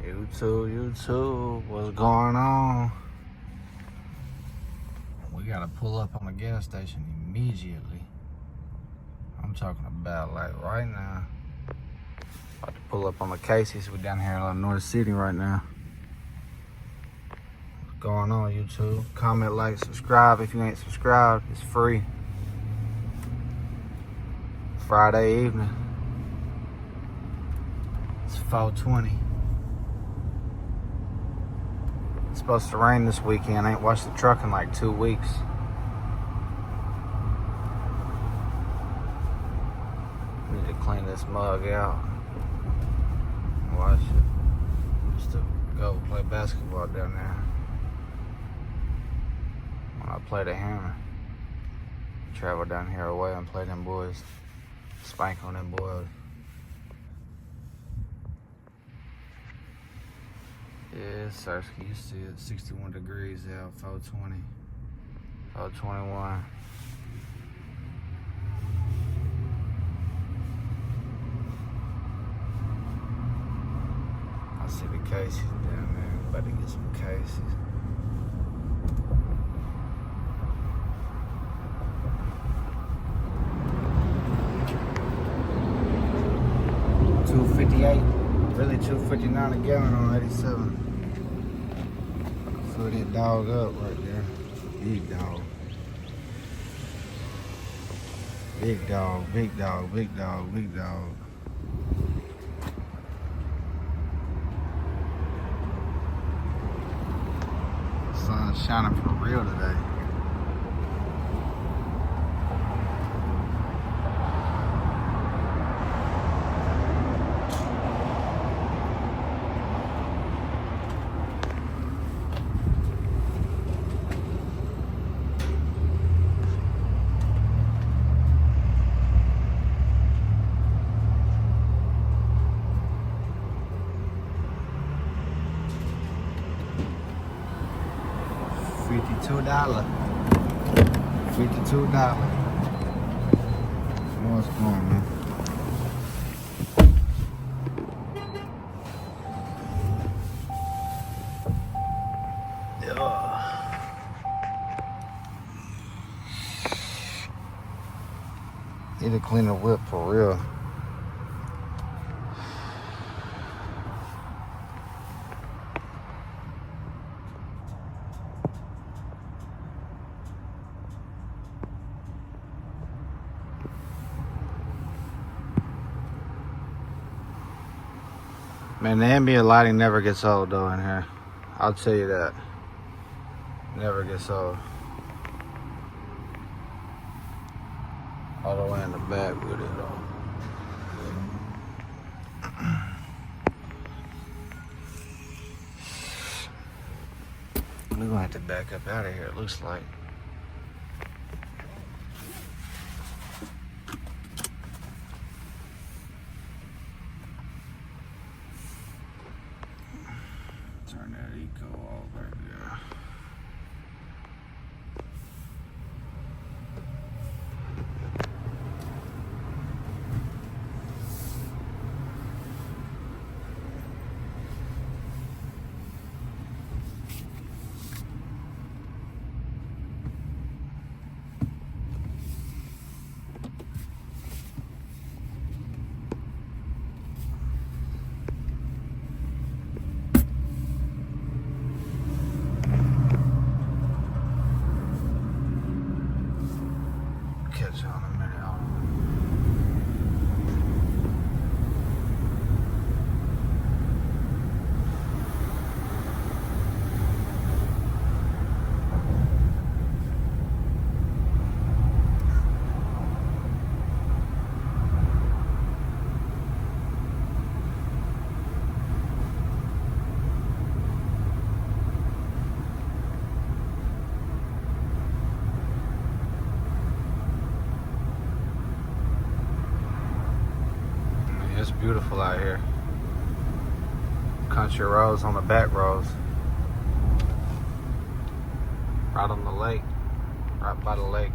YouTube, what's going on? We gotta pull up on the gas station immediately. I'm talking about like right now. About to pull up on the Casey's. We're down here in North City right now. What's going on, YouTube? Comment, like, subscribe. If you ain't subscribed, it's free. Friday evening. It's 4:20. It's supposed to rain this weekend. I ain't washed the truck in like 2 weeks. Need to clean this mug out. Wash it. Just to go play basketball down there. When I play the hammer. Travel down here away and play them boys. Spank on them boys. Yeah, sir. You see it, 61 degrees out, 420, 421. I see the Casey's down there. About to get some Casey's. $2.58, really $2.59 a gallon on 87. Fill that dog up right there. Big dog. Big dog, big dog, big dog, big dog. Sun's shining for real today. $52. What's going on, man? Need to clean the whip for real. Man, the ambient lighting never gets old though in here. I'll tell you that. Never gets old. All the way in the back with it all. We're gonna have to back up out of here, it looks like. Turn that eco off right there. Catch you in a minute. It's beautiful out here. Country roads on the back roads. Right on the lake. Right by the lake.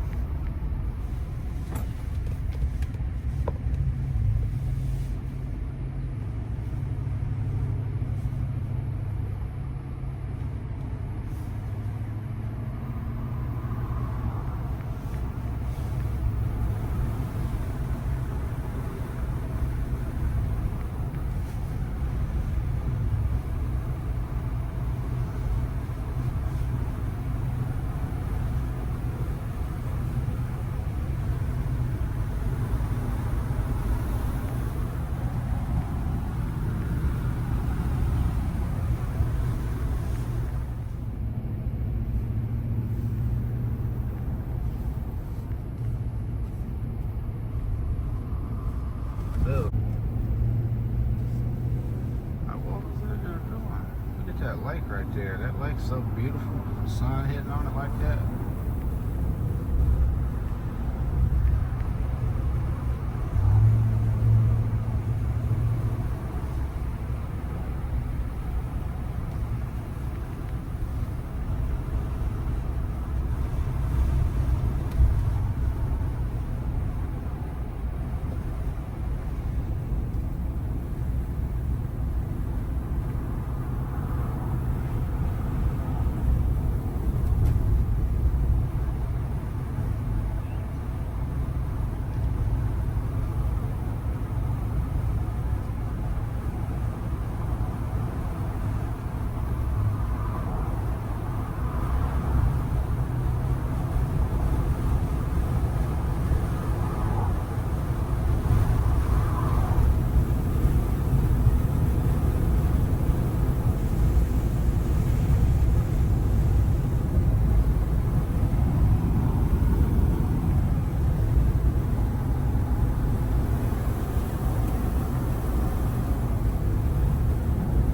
that lake right there. That lake's so beautiful. The sun hitting on it like that.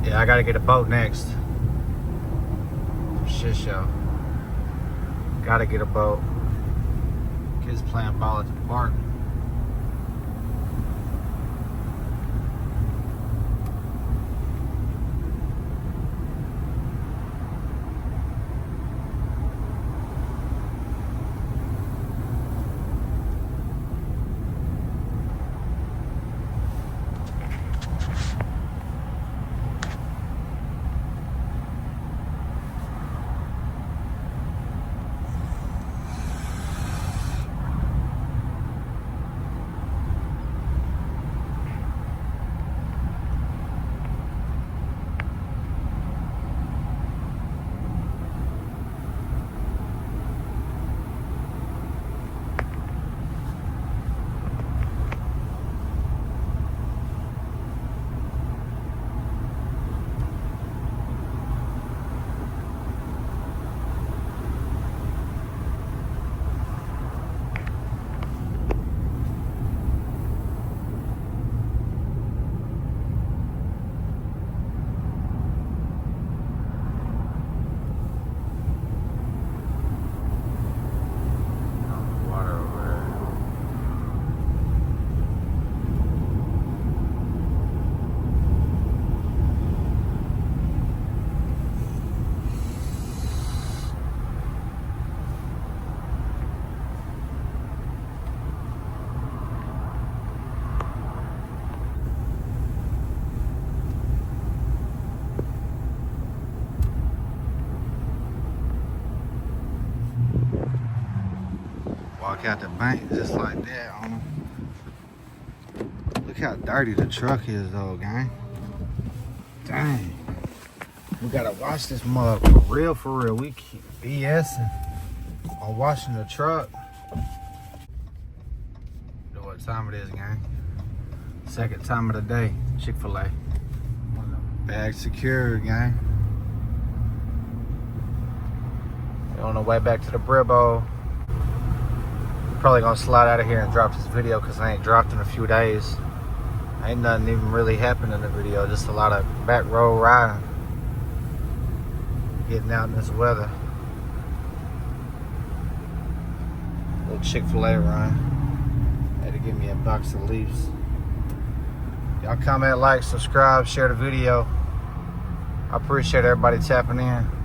Yeah, I gotta get a boat next. Shit show. Gotta get a boat. Kids playing ball at the park. Walk out the bank just like that on them. Look how dirty the truck is though, gang. Dang. We gotta wash this mug for real. We keep BSing on washing the truck. You know what time it is, gang? Second time of the day, Chick-fil-A. Bag secured, gang. We're on the way back to the Bribbo. Probably gonna slide out of here and drop this video because I ain't dropped in a few days. Ain't nothing even really happened in the video, just a lot of back road riding. Getting out in this weather. Little Chick-fil-A run. Had to give me a box of leaves. Y'all comment, like, subscribe, share the video. I appreciate everybody tapping in.